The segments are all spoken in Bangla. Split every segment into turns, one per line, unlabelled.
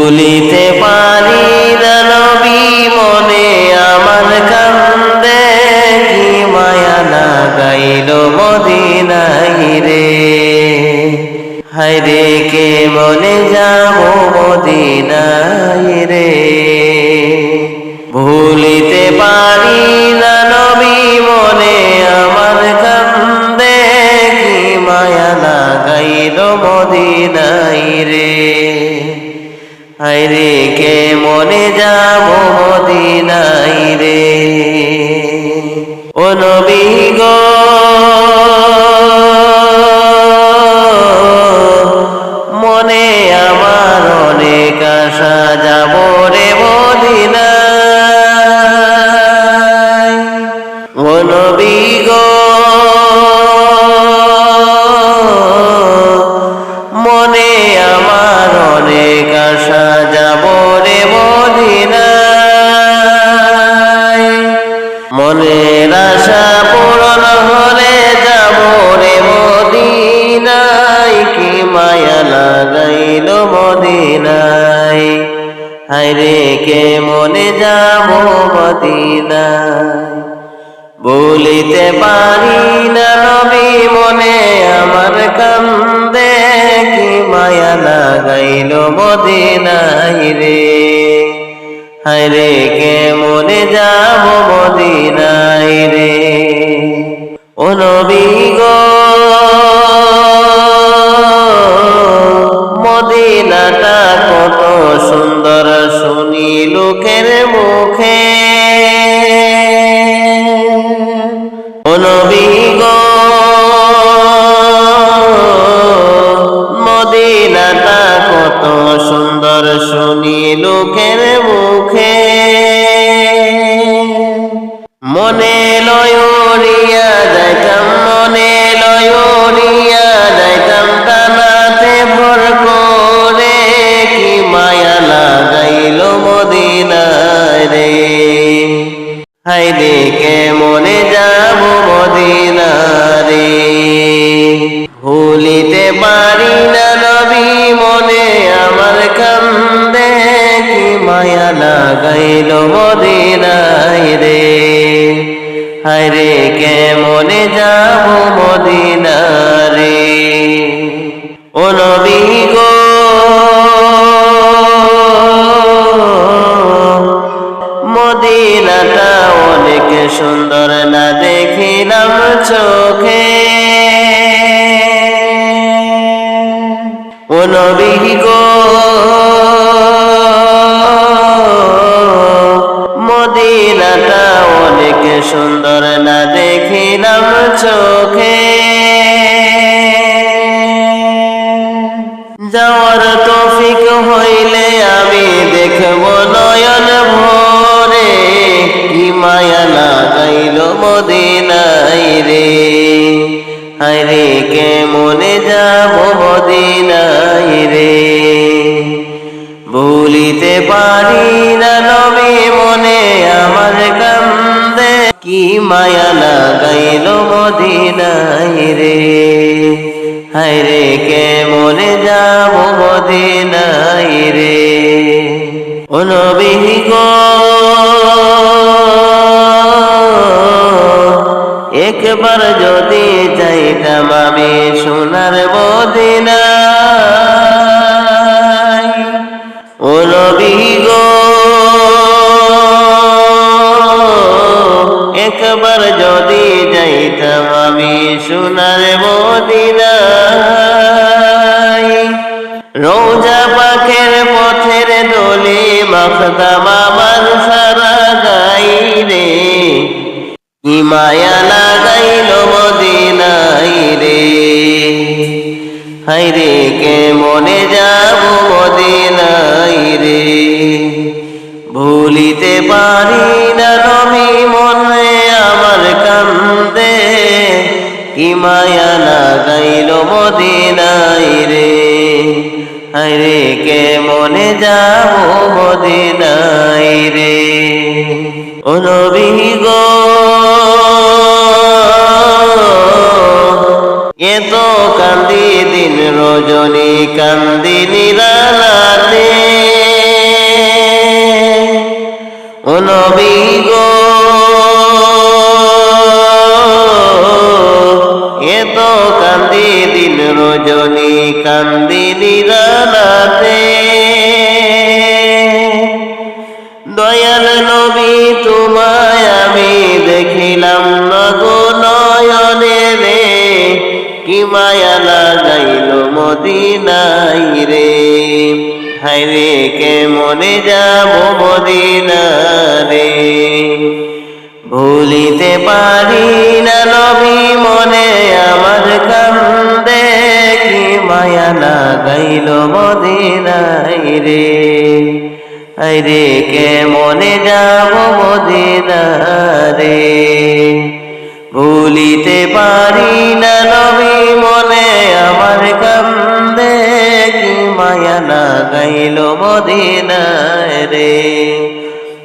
ভুলিতে পারি না নবী মনে আমার কান্দে কি মায়া লাগাইল মদিনায় রে হায়রে কে মনে যাব মদিনায় রে ভুলিতে পারি না নবী মনে আমার কান্দে কি মায়া লাগাইল মদিনায় রে হায়রে কে মনে যাব মদিনায় রে ও নবী গো মনে আমার অনেক আশা যাব রে মদিনায় ও নবী গো মনে আমার অনেক আশা যাব রে মদিনায় মনের আশা পূরণ হলে যাব রে মদিনায় কি মায়া লাগাইল মদিনায় হায়রে কে মনে যাব মদিনায় ভুলিতে পারি না নবী মনে আমার কান্দে কি মায়া লাগাইল মদিনায় রে হায়রে কে মনে যাব মদিনায় রে ও নবী গো মদিনাটা কত সুন্দর শুনি লোকের মুখে ও নবী গো মদিনাটা কত সুন্দর শুনি লোকের মুখে মনে লয়রিয়া যাইতাম মনে লয়রিয়া যাইতাম টানাতে ভর করে কি মায়া লাগাইল মদিনায় রে হায়রে কে মনে যাব মদিনারে ভুলিতে পারি না নবী মনে আমার কান্দে কি মায়া লাগাইল মদিনায় রে হায়রে কে মনে যাব মদিনারে ও নবী গো মদিনাটা অনেক সুন্দর না দেখিলাম চোখে ও নবী গো মদিনাটা অনেক সুন্দর না দেখিলাম চোখে যাওয়ার তৌফিক হইলে আমি দেখব নয়ন ভরে কি মায়া লাগাইল মদিনায় রে হায়রে কে মনে যাব মদিনায় রে ভুলিতে পারি না নবী মনে আমার কান্দে কি মায়া লাগাইল মদিনায় রে হায়রে কে মনে যাব মদিনায় রে ও নবী গো একবার যদি যাইতাম আমি সোনার মদিনায় ও নবী গো একবার যদি যাইতাম আমি সোনার মদিনায় রোজা পাখের পথের দোলে মাখতাম আমার সারা গাই রে কি মায়া লাগাইল মদিনায় রে হায়রে কে মনে যাব মদিনায় রে ভুলিতে পারি না নবী মনে আমার কান্দে কি মায়া লাগাইল মদিনায় রে হায়রে কে মনে যাব মদিনায় রে ও নবী গো এত কান্দি দিন রজনী কান্দি নিরালাতে মায়া লাগাইল মদিনায় রে। হায়রে কেমনে যাব মদিনারে, ভুলিতে পারি না নবী মনে আমার কান্দে, কি মায়া লাগাইল মদিনায় রে। হায়রে কেমনে যাব মদিনারে, ভুলিতে পারি না নবী মনে আমার কান্দে, কি মায়া লাগাইল মদিনায় রে।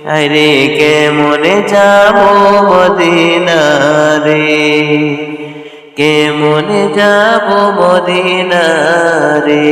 হায়রে কেমনে যাব মদিনারে, কেমনে যাব মদিনারে।